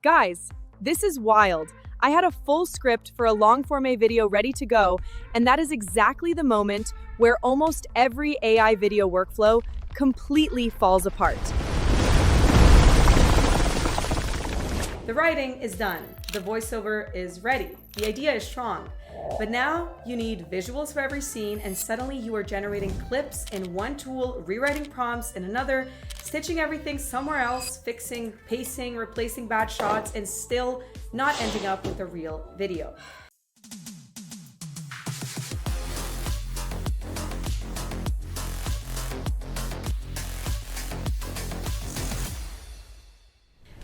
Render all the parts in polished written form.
Guys, this is wild. I had a full script for a long form video ready to go, and that is exactly the moment where almost every AI video workflow completely falls apart. The writing is done. The voiceover is ready. The idea is strong. But now you need visuals for every scene, and suddenly you are generating clips in one tool, rewriting prompts in another, stitching everything somewhere else, fixing pacing, replacing bad shots, and still not ending up with a real video.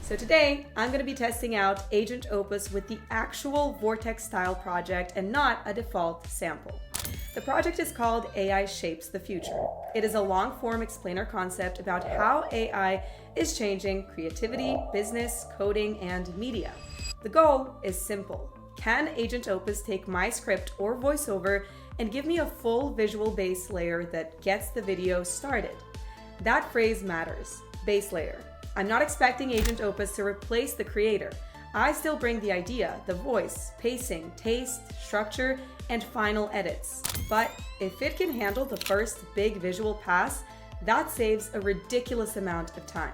So today, I'm going to be testing out Agent Opus with the actual Vortex-style project and not a default sample. The project is called AI Shapes the Future. It is a long-form explainer concept about how AI is changing creativity, business, coding, and media. The goal is simple. Can Agent Opus take my script or voiceover and give me a full visual base layer that gets the video started? That phrase matters, base layer. I'm not expecting Agent Opus to replace the creator. I still bring the idea, the voice, pacing, taste, structure, and final edits. But if it can handle the first big visual pass, that saves a ridiculous amount of time.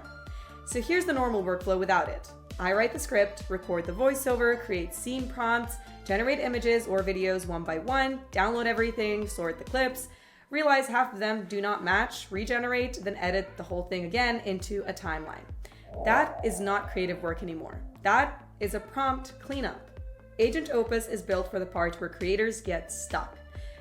So here's the normal workflow without it. I write the script, record the voiceover, create scene prompts, generate images or videos one by one, download everything, sort the clips, realize half of them do not match, regenerate, then edit the whole thing again into a timeline. That is not creative work anymore. That is a prompt cleanup. Agent Opus is built for the part where creators get stuck,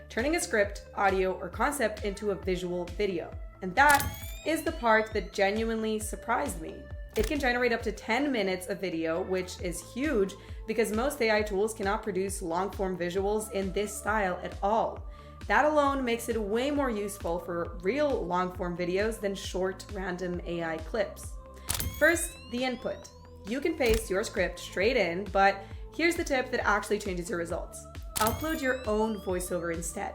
turning a script, audio, or concept into a visual video. And that is the part that genuinely surprised me. It can generate up to 10 minutes of video, which is huge because most AI tools cannot produce long-form visuals in this style at all. That alone makes it way more useful for real long-form videos than short, random AI clips. First, the input. You can paste your script straight in, but here's the tip that actually changes your results. Upload your own voiceover instead.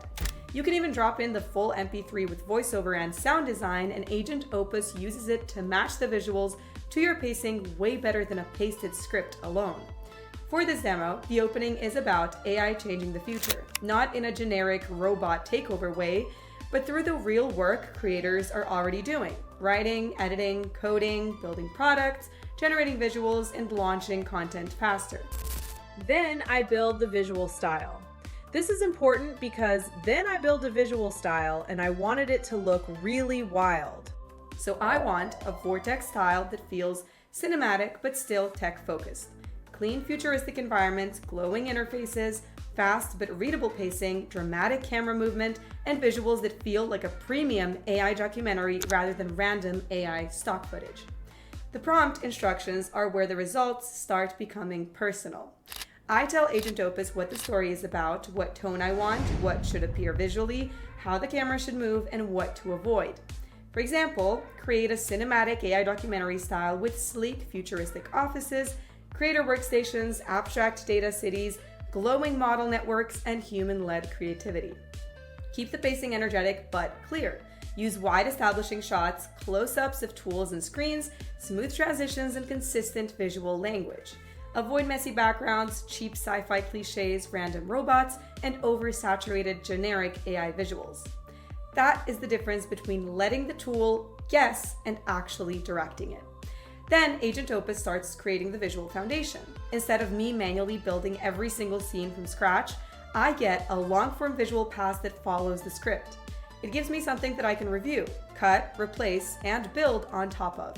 You can even drop in the full MP3 with voiceover and sound design, and Agent Opus uses it to match the visuals to your pacing way better than a pasted script alone. For this demo, the opening is about AI changing the future, not in a generic robot takeover way, but through the real work creators are already doing: writing, editing, coding, building products, generating visuals, and launching content faster. Then I build the visual style. This is important because then I build a visual style and I wanted it to look really wild. So I want a Vortex style that feels cinematic but still tech-focused. Clean futuristic environments, glowing interfaces, fast but readable pacing, dramatic camera movement, and visuals that feel like a premium AI documentary rather than random AI stock footage. The prompt instructions are where the results start becoming personal. I tell Agent Opus what the story is about, what tone I want, what should appear visually, how the camera should move, and what to avoid. For example, create a cinematic AI documentary style with sleek futuristic offices, creator workstations, abstract data cities, glowing model networks, and human-led creativity. Keep the pacing energetic but clear. Use wide establishing shots, close-ups of tools and screens, smooth transitions, and consistent visual language. Avoid messy backgrounds, cheap sci-fi cliches, random robots, and oversaturated generic AI visuals. That is the difference between letting the tool guess and actually directing it. Then Agent Opus starts creating the visual foundation. Instead of me manually building every single scene from scratch, I get a long-form visual pass that follows the script. It gives me something that I can review, cut, replace, and build on top of.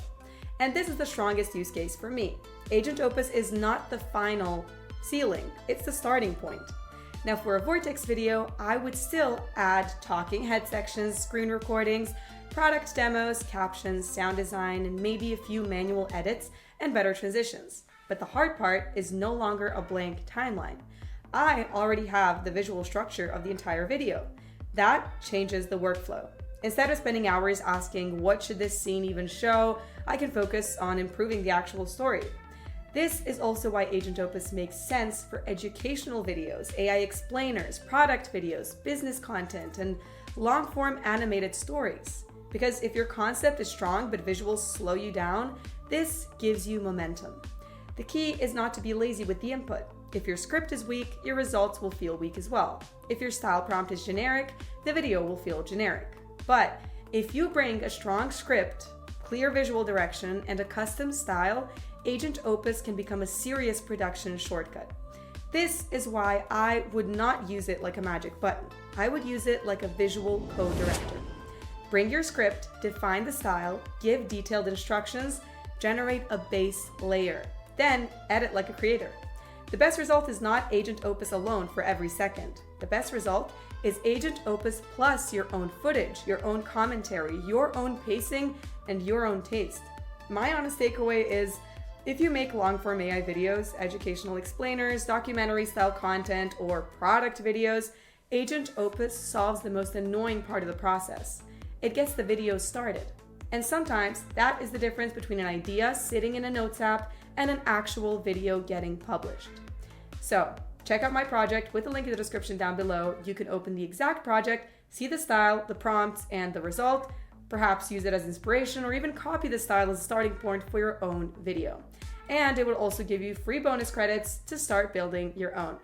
And this is the strongest use case for me. Agent Opus is not the final ceiling, it's the starting point. Now for a Vortex video, I would still add talking head sections, screen recordings, product demos, captions, sound design, and maybe a few manual edits and better transitions. But the hard part is no longer a blank timeline. I already have the visual structure of the entire video. That changes the workflow. Instead of spending hours asking what should this scene even show, I can focus on improving the actual story. This is also why Agent Opus makes sense for educational videos, AI explainers, product videos, business content, and long-form animated stories. Because if your concept is strong but visuals slow you down, this gives you momentum. The key is not to be lazy with the input. If your script is weak, your results will feel weak as well. If your style prompt is generic, the video will feel generic. But if you bring a strong script, clear visual direction, and a custom style, Agent Opus can become a serious production shortcut. This is why I would not use it like a magic button. I would use it like a visual co-director. Bring your script, define the style, give detailed instructions, generate a base layer, then edit like a creator. The best result is not Agent Opus alone for every second. The best result is Agent Opus plus your own footage, your own commentary, your own pacing, and your own taste. My honest takeaway is, if you make long-form AI videos, educational explainers, documentary-style content, or product videos, Agent Opus solves the most annoying part of the process. It gets the video started. And sometimes that is the difference between an idea sitting in a notes app and an actual video getting published. So, check out my project with the link in the description down below. You can open the exact project, see the style, the prompts, and the result, perhaps use it as inspiration or even copy the style as a starting point for your own video. And it will also give you free bonus credits to start building your own.